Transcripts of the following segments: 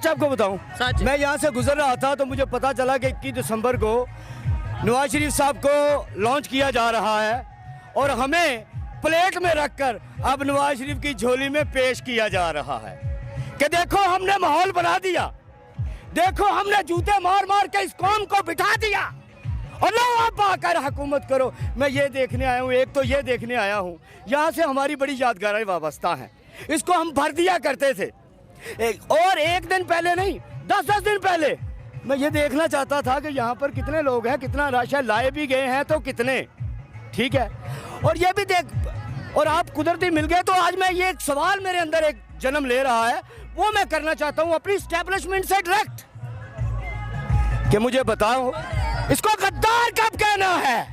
सच आपको बताऊं, मैं यहाँ से गुजर रहा था तो मुझे पता चला कि 21 दिसंबर को नवाज शरीफ साहब को लॉन्च किया जा रहा है और हमें प्लेट में रखकर अब नवाज शरीफ की झोली में पेश किया जा रहा है कि देखो हमने माहौल बना दिया, देखो हमने जूते मार मार के इस कौम को बिठा दिया और लो आप आकर हुकूमत करो। मैं ये देखने आया हूँ, एक तो ये देखने आया हूँ, यहाँ से हमारी बड़ी यादगारें वाबस्ता हैं। इसको हम भर दिया करते थे और एक दिन पहले नहीं 10-10 दिन पहले मैं ये देखना चाहता था कि यहाँ पर कितने लोग हैं, कितना राशन लाए भी गए हैं तो कितने, ठीक है। और ये भी देख, और आप कुदरती मिल गए तो आज मैं ये एक सवाल मेरे अंदर एक जन्म ले रहा है, वो मैं करना चाहता हूँ अपनी एस्टेब्लिशमेंट से डायरेक्ट कि मुझे बताओ इसको गद्दार कब कहना है,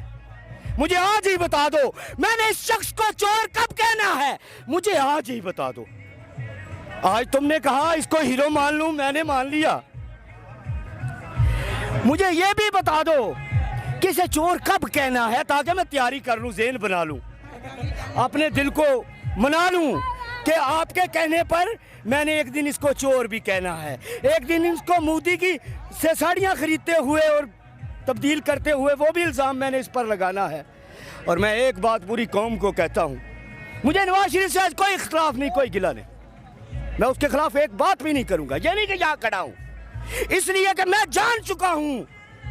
मुझे आज ही बता दो। मैंने इस शख्स को चोर कब कहना है, मुझे आज ही बता दो। आज तुमने कहा इसको हीरो मान लूं, मैंने मान लिया। मुझे ये भी बता दो कि इसे चोर कब कहना है ताकि मैं तैयारी कर लूं, ज़हन बना लूं, अपने दिल को मना लूं कि आपके कहने पर मैंने एक दिन इसको चोर भी कहना है, एक दिन इसको मोदी की से साड़ियाँ खरीदते हुए और तब्दील करते हुए वो भी इल्ज़ाम मैंने इस पर लगाना है। और मैं एक बात पूरी कौम को कहता हूँ, मुझे नवाज शरीफ से आज कोई इख्तलाफ नहीं, कोई गिला नहीं, मैं उसके खिलाफ एक बात भी नहीं करूँगा। ये नहीं कि यहाँ खड़ा हूँ, इसलिए कि मैं जान चुका हूँ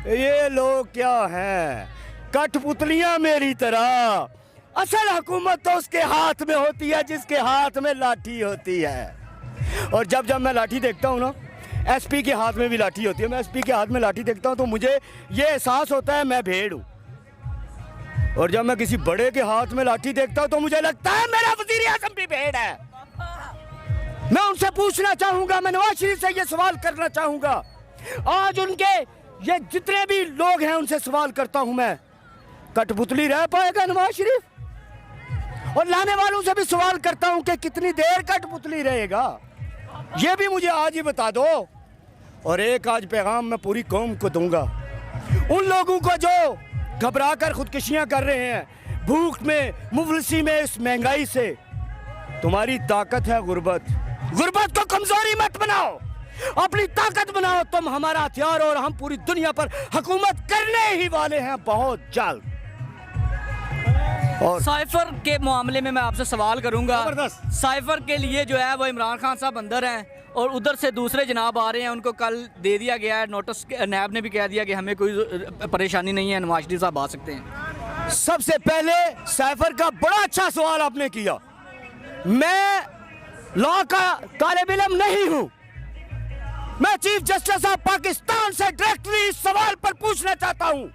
ये लोग क्या हैं, कठपुतलियाँ मेरी तरह। असल हुकूमत तो उसके हाथ में होती है जिसके हाथ में लाठी होती है। और जब जब मैं लाठी देखता हूँ ना, एसपी के हाथ में भी लाठी होती है, मैं एसपी के हाथ में लाठी देखता हूँ तो मुझे ये एहसास होता है मैं भेड़ हूँ। और जब मैं किसी बड़े के हाथ में लाठी देखता हूँ तो मुझे लगता है मेरा वजीर आज़म भी भेड़ है। मैं उनसे पूछना चाहूँगा, मैं नवाज शरीफ से ये सवाल करना चाहूँगा, आज उनके ये जितने भी लोग हैं उनसे सवाल करता हूँ मैं, कठपुतली रह पाएगा नवाज शरीफ? और लाने वालों से भी सवाल करता हूँ कि कितनी देर कठपुतली रहेगा, ये भी मुझे आज ही बता दो। और एक आज पैगाम मैं पूरी कौम को दूंगा, उन लोगों को जो घबरा कर खुदकुशियाँ कर रहे हैं, भूख में, मुफलिसी में, इस महंगाई से। तुम्हारी ताकत है गुर्बत, गुर्बत को कमजोरी मत बनाओ, अपनी ताकत बनाओ। तुम हमारा हथियार और हम पूरी दुनिया पर हुकूमत करने ही वाले हैं बहुत जल्द। और साइफर के मामले में मैं आपसे सवाल करूंगा, साइफर के लिए जो है वो इमरान खान साहब अंदर हैं और उधर से दूसरे जनाब आ रहे हैं, उनको कल दे दिया गया है नोटिस, नैब ने भी कह दिया कि हमें कोई परेशानी नहीं है, नवाज शरीफ साहब आ सकते हैं। सबसे पहले साइफर का बड़ा अच्छा सवाल आपने किया। मैं लॉ का तालिब इल्म नहीं हूं, मैं चीफ जस्टिस ऑफ पाकिस्तान से डायरेक्टली इस सवाल पर पूछना चाहता हूं।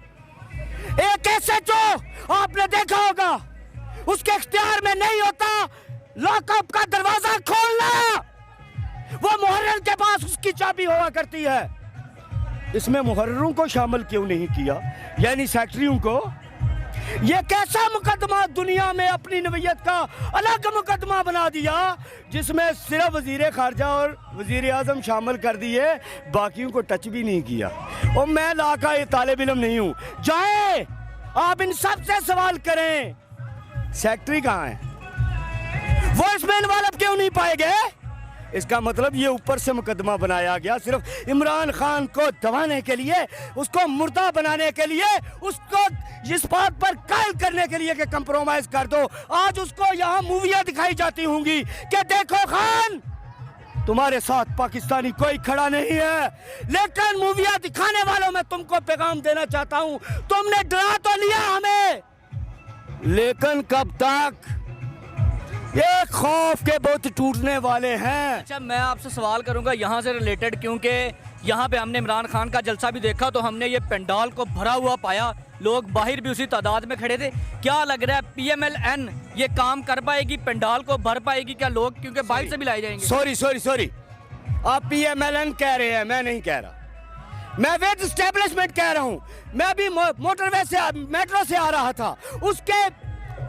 एक एसएचओ आपने देखा होगा, उसके इख्तियार में नहीं होता लॉकअप का दरवाजा खोलना, वो मुहर्रिर के पास उसकी चाबी हुआ करती है। इसमें मुहर्रिरों को शामिल क्यों नहीं किया, यानी सेक्रेटरियों को? ये कैसा मुकदमा दुनिया में अपनी नवीयत का अलग मुकदमा बना दिया जिसमें सिर्फ वजीर खारजा और वजीर आजम शामिल कर दिए, बाकियों को टच भी नहीं किया। और मैं ला का ये तालिब इल्म नहीं हूं, जाए आप इन सब से सवाल करें। सेक्रेटरी कहाँ है, वॉइसमैन वाला क्यों नहीं पाए गए? इसका मतलब ये ऊपर से मुकदमा बनाया गया सिर्फ इमरान खान को दबाने के लिए, उसको मुर्दा बनाने के लिए, उसको इस बात पर कायल करने के लिए कि कंप्रोमाइज कर दो। आज उसको यहाँ मूवियाँ दिखाई जाती होंगी कि देखो खान तुम्हारे साथ पाकिस्तानी कोई खड़ा नहीं है, लेकिन मूवियाँ दिखाने वालों में तुमको पैगाम देना चाहता हूँ, तुमने डरा तो लिया हमें, लेकिन कब तक? ये खौफ के बहुत टूटने वाले हैं। अच्छा, मैं आपसे सवाल करूंगा यहाँ से रिलेटेड, क्योंकि यहाँ पे हमने इमरान खान का जलसा भी देखा तो हमने ये पंडाल को भरा हुआ पाया, लोग बाहर भी उसी तादाद में खड़े थे। क्या लग रहा है PMLN ये काम कर पाएगी, पंडाल को भर पाएगी क्या लोग, क्योंकि बाहर से भी लाए जाएंगे? सॉरी, आप PMLN कह रहे हैं, मैं नहीं कह रहा, मैं वेद एस्टेब्लिशमेंट कह रहा हूँ। मैं अभी मोटरवे से, मेट्रो से आ रहा था, उसके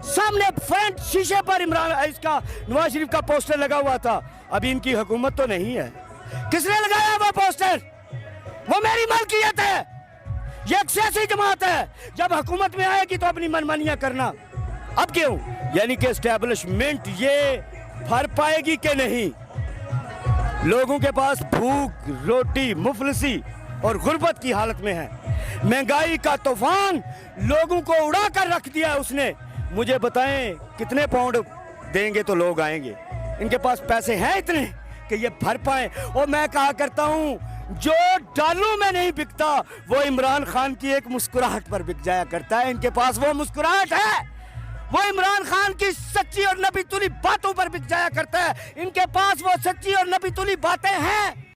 सामने फ्रंट शीशे पर इसका नवाज शरीफ का पोस्टर लगा हुआ था। अभी इनकी हुकूमत तो नहीं है, किसने लगाया वो पोस्टर? वो मेरी मलकियत है, ये एक सियासी जमात है, जब हुकूमत में आएगी तो अपनी मनमानियां करना। अब क्यों? यानी कि एस्टेब्लिशमेंट ये भर पाएगी कि नहीं? लोगों के पास भूख, रोटी, मुफलिसी और गुर्बत की हालत में है। महंगाई का तूफान लोगों को उड़ा कर रख दिया है उसने। मुझे बताएं कितने पाउंड देंगे तो लोग आएंगे? इनके पास पैसे हैं इतने कि ये भर पाए? और मैं कहा करता हूं जो डालू में नहीं बिकता वो इमरान खान की एक मुस्कुराहट पर बिक जाया करता है। इनके पास वो मुस्कुराहट है, वो इमरान खान की सच्ची और नबी तुली बातों पर बिक जाया करता है। इनके पास वो सच्ची और नबी तुली बातें हैं।